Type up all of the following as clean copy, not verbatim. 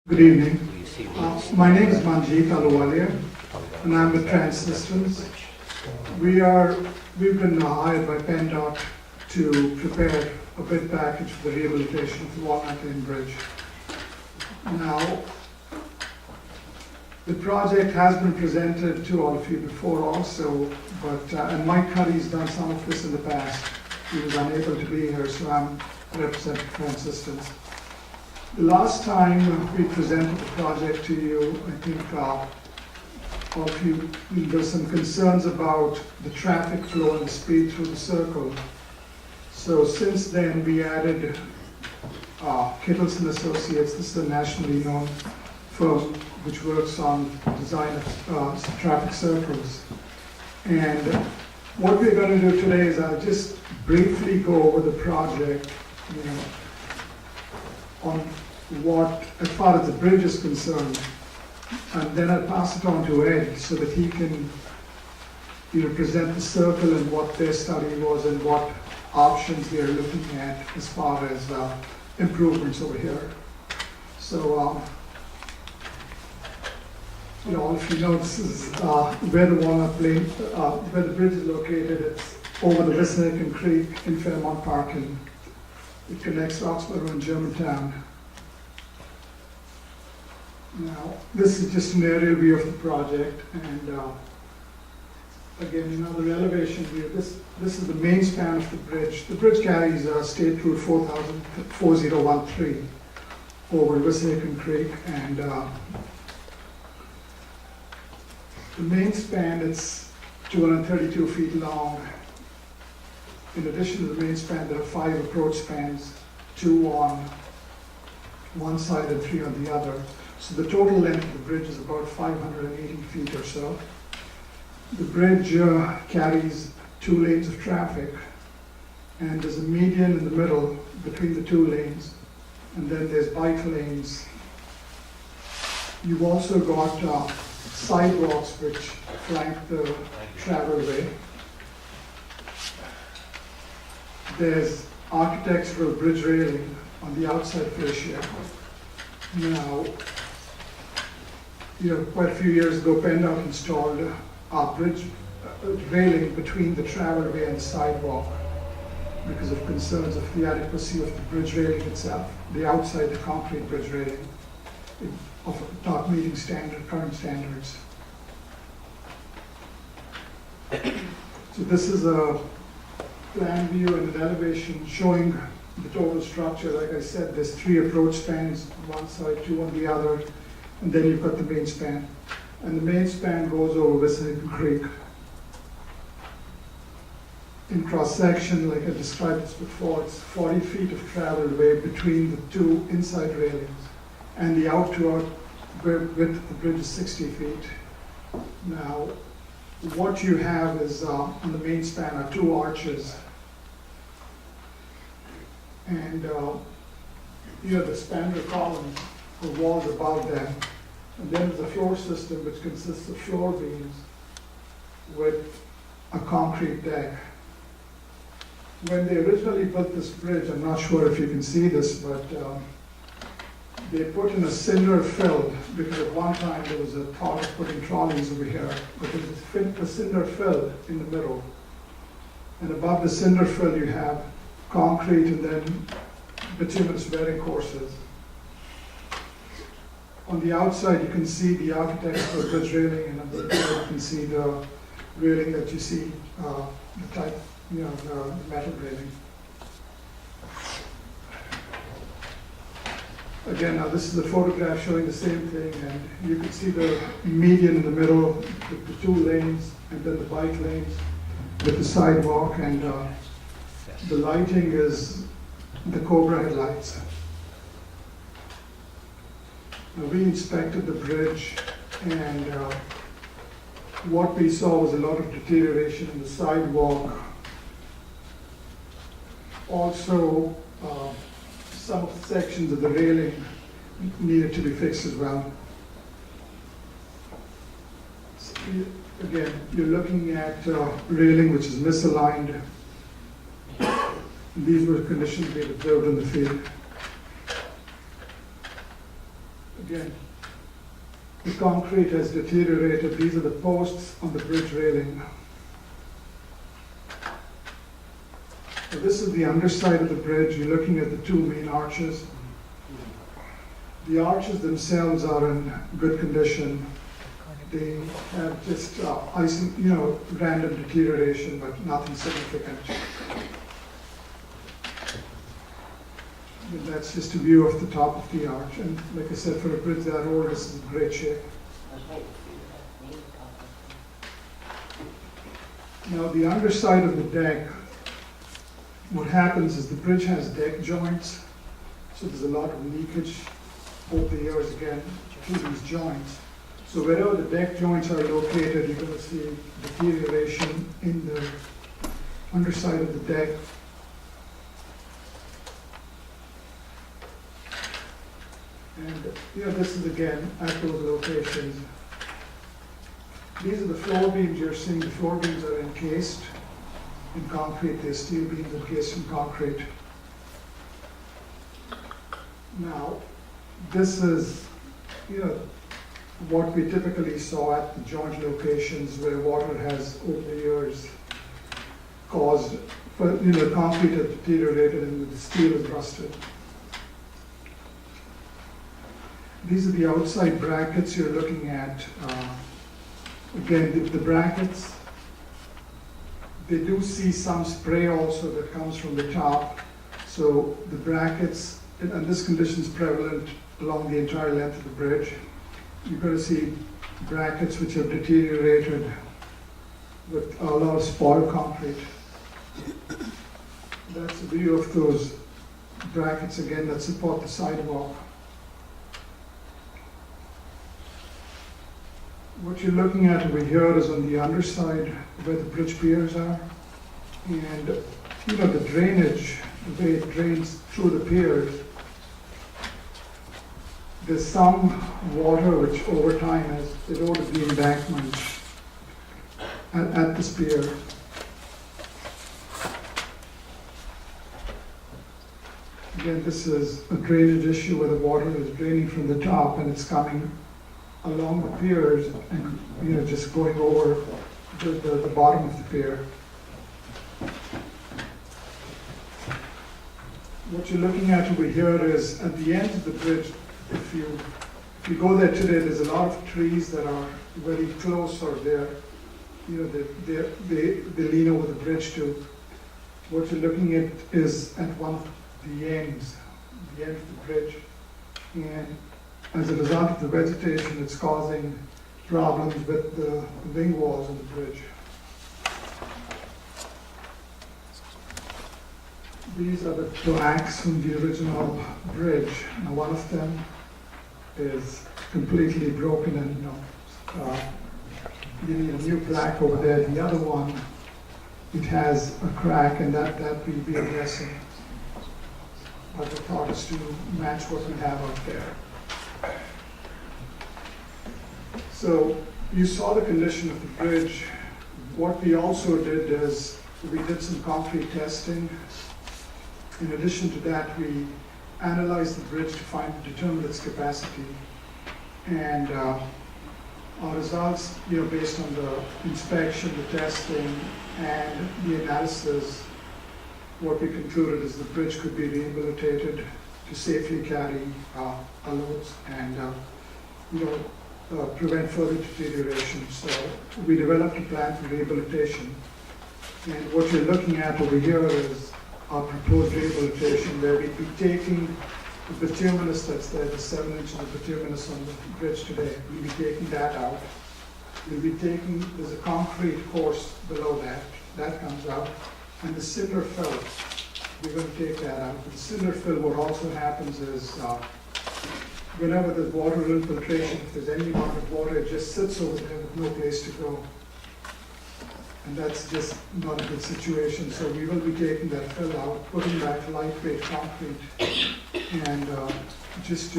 Good evening. My name is Manjeet Ahluwalia, and I'm with Transystems. We've been hired by PennDOT to prepare a bid package for the rehabilitation of the Walnut Lane Bridge. Now, the project has been presented to all of you before also, but and Mike Cuddy's done some of this in the past. He was unable to be here, so I'm representing Transystems. The last time we presented the project to you, I think all of you, there were some concerns about the traffic flow and the speed through the circle. So since then, we added Kittles and Associates. This is a nationally known firm which works on design of traffic circles. And what we're going to do today is I'll just briefly go over the project, on what, as far as the bridge is concerned, and then I'll pass it on to Ed so that he can present the circle and what their study was and what options they're looking at as far as improvements over here. So, all of you know, this is where the Walnut Lane, where the bridge is located. It's over the Wissahickon Creek in Fairmont Parking. It connects Roxborough and Germantown. Now, this is just an aerial view of the project, and again, the elevation view. This is the main span of the bridge. The bridge carries State Route 4013 over Wissahickon Creek, and the main span, it's 232 feet long. In addition to the main span, there are 5 approach spans, 2 on one side and 3 on the other. So the total length of the bridge is about 580 feet or so. The bridge carries 2 lanes of traffic, and there's a median in the middle between the 2 lanes, and then there's bike lanes. You've also got sidewalks which flank the travelway. There's architectural bridge railing on the outside fascia. Now, quite a few years ago, PennDOT installed a bridge railing between the travelway and the sidewalk because of concerns of the adequacy of the bridge railing itself, the outside, the concrete bridge railing, of not meeting current standards. So this is a plan view and an elevation showing the total structure. Like I said, there's 3 approach spans on one side, 2 on the other, and then you've got the main span. And the main span goes over Wissahickon Creek. In cross-section, like I described this before, it's 40 feet of travelway between the 2 inside railings, and the out-to-out width of the bridge is 60 feet. Now, what you have is, on the main span are 2 arches, and the spanner columns or walls above them, and then there's a floor system which consists of floor beams with a concrete deck. When they originally built this bridge, I'm not sure if you can see this, but they put in a cinder fill, because at one time there was a thought of putting trolleys over here, but there's a cinder fill in the middle. And above the cinder fill you have concrete and then bituminous bedding courses. On the outside you can see the architectural bridge railing, and on the inside you can see the railing that you see, the type, the metal railing. Again, now this is a photograph showing the same thing, and you can see the median in the middle with the 2 lanes, and then the bike lanes with the sidewalk, and the lighting is the Cobra headlights. Now, we inspected the bridge, and what we saw was a lot of deterioration in the sidewalk. Also, some of the sections of the railing needed to be fixed as well. So, again, you're looking at railing which is misaligned. These were conditions we observed in the field. Again, the concrete has deteriorated. These are the posts on the bridge railing. So this is the underside of the bridge. You're looking at the two main arches. The arches themselves are in good condition. They have just random deterioration, but nothing significant. And that's just a view of the top of the arch. And like I said, for a bridge that old, this is in great shape. Now the underside of the deck, what happens is the bridge has deck joints, so there's a lot of leakage over the years again through these joints. So wherever the deck joints are located, you're going to see deterioration in the underside of the deck. And this is again at those locations. These are the floor beams you're seeing. The floor beams are encased in concrete. They're steel beams encased in concrete. Now, this is, what we typically saw at the joint locations where water has, over the years, caused, concrete has deteriorated and the steel is rusted. These are the outside brackets you're looking at. Again, the brackets, they do see some spray also that comes from the top. So the brackets, and this condition is prevalent along the entire length of the bridge. You're going to see brackets which have deteriorated with a lot of spoiled concrete. That's a view of those brackets again that support the sidewalk. What you're looking at over here is on the underside where the bridge piers are. And the drainage, the way it drains through the piers, there's some water which over time has eroded the embankment at this pier. Again, this is a drainage issue where the water is draining from the top and it's coming along the piers and just going over the bottom of the pier. What you're looking at over here is at the end of the bridge. If you go there today, there's a lot of trees that are very close or they lean over the bridge too. What you're looking at is at one of the ends of the bridge, and as a result of the vegetation, it's causing problems with the wing walls of the bridge. These are the plaques from the original bridge. Now, one of them is completely broken and you need a new plaque over there. The other one, it has a crack and that will be addressing. But the thought is to match what we have out there. So you saw the condition of the bridge. What we also did is we did some concrete testing. In addition to that, we analyzed the bridge to determine its capacity. And our results, based on the inspection, the testing, and the analysis, what we concluded is the bridge could be rehabilitated to safely carry our loads and prevent further deterioration. So we developed a plan for rehabilitation. And what you're looking at over here is our proposed rehabilitation, where we'd be taking the bituminous that's there, the 7 inches of bituminous on the bridge today. We'll be taking that out. We'll be taking, there's a concrete course below that comes out, and the cinder fill, we're going to take that out. But the cinder fill, what also happens is whenever there's water infiltration, if there's any amount of water, it just sits over there with no place to go. And that's just not a good situation. So we will be taking that fill out, putting back lightweight concrete, and just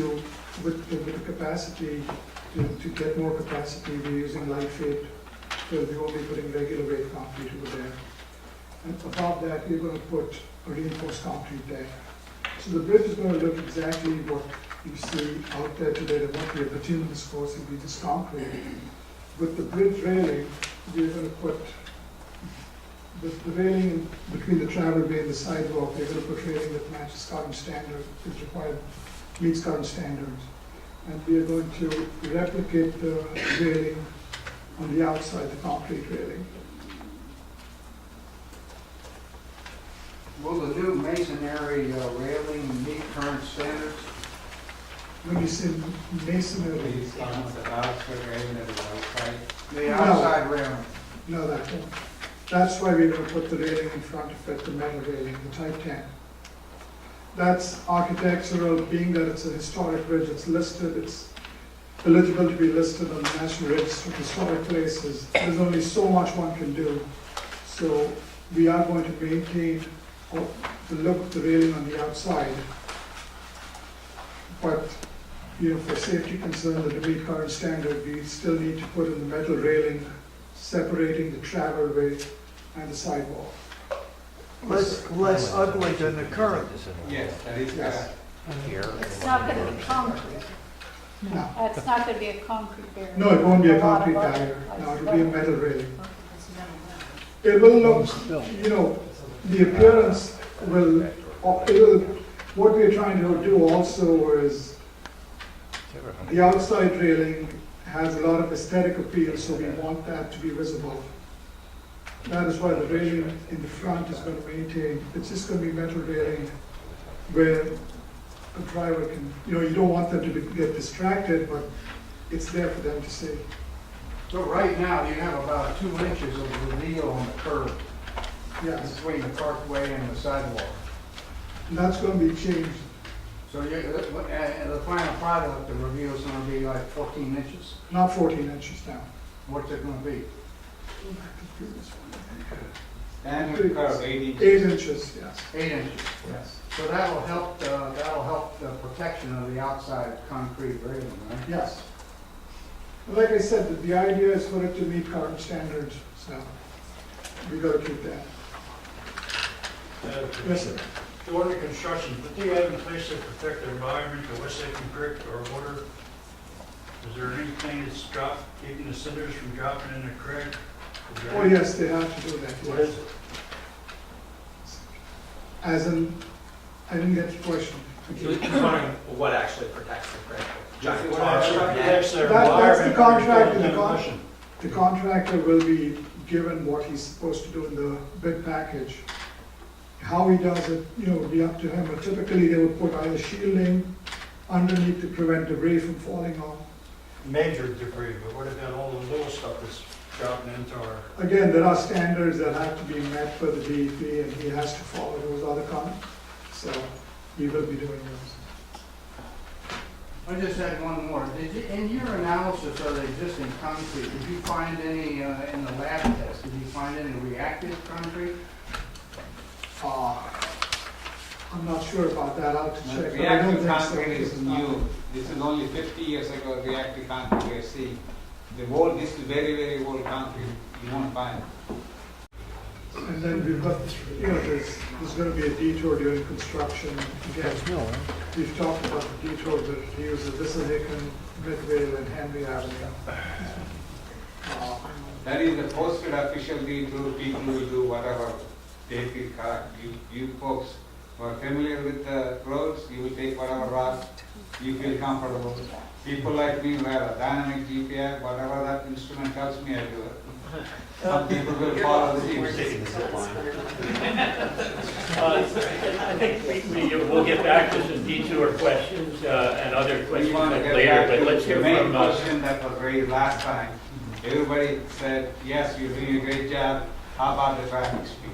with the capacity, to get more capacity, we're using lightweight fill. We're only putting regular weight concrete over there. And above that, we're going to put a reinforced concrete deck. So the bridge is going to look exactly what you see out there today, there won't be a bituminous course, it'll be just concrete. With the bridge railing, we're gonna put the railing between the travelway and the sidewalk, we're gonna put railing that matches current standard, is required, meets current standards. And we are going to replicate the railing on the outside, the concrete railing. Will the new masonry railing meet current standards? When you say masonry, These ones that are railing at the outside. The outside railing? no, that won't. That's why we're gonna put the railing in front of it, the metal railing, the type 10. That's architectural, being that it's a historic bridge, it's listed, it's eligible to be listed on the National Register of Historic Places. There's only so much one can do. So we are going to maintain the look of the railing on the outside. But, you know, for safety concerns and to meet current standard, we still need to put in the metal railing separating the travelway and the sidewalk. Less ugly than the current. Yes, that is Yes. correct. It's not going to be concrete. No, It's not going to be a concrete barrier. no, it won't be a lot concrete of barrier. other- No, it'll be a metal railing. It will look, you know, the appearance will, what we're trying to do also is, the outside railing has a lot of aesthetic appeal, so we want that to be visible. That is why the railing in the front is going to maintain, it's just going to be metal railing where a driver can, you know, you don't want them to get distracted, but it's there for them to see. So right now, you have about 2 inches of reveal on the curb Yes, between the parkway and the sidewalk. and that's going to be changed. So the final product, the reveal is gonna be like 14 inches? Not 14 inches now. What's it gonna be? And the curve, 8 inches. 8 inches, yes. 8 inches. Yes. So that'll help the protection of the outside concrete railing, right? Yes. Like I said, the idea is for it to meet current standards, so we gotta keep that. Yes, sir. During the construction, what do you have in place to protect the environment, the West Acre Creek or water? Is there anything that's keeping the cinders from dropping in the creek? Is there Oh, any- yes, they have to do that. What yes. is it? As in, I didn't get the question. He was wondering what actually protects the creek. Giant What tarps actually or net. protects their That's the environment contract, from the demolition? The contractor will be given what he's supposed to do in the bid package. How he does it, you know, will be up to him, but typically they would put either shielding underneath to prevent debris from falling off. Major debris, but what about all the little stuff that's dropping into our? Again, there are standards that have to be met for the DEP, and he has to follow those other comments, so he will be doing those. I just had one more. In your analysis of the existing concrete, did you find any, in the lab test, did you find any reactive concrete? I'm not sure about that, I'll have to check. but I don't Reactive think so. concrete is new. This is only 50 years ago, reactive concrete we see. This is very, very old concrete. You won't find. And then we've got, you know, there's gonna be a detour during construction. Again, we've talked about the detour that uses this is Aiken, Midvale, and Henry Avenue. That is the posted official detour. People will do whatever they feel correct. You folks who are familiar with the roads, you will take whatever route you feel comfortable. People like me who have a dynamic GPS, whatever that instrument tells me, I do it. Some people will follow the GPS. I think we'll get back to some detour questions and other We questions want to get later, back but to let's the hear main from question that was raised last time. Everybody said, yes, you're doing a great job. How about the traffic speed?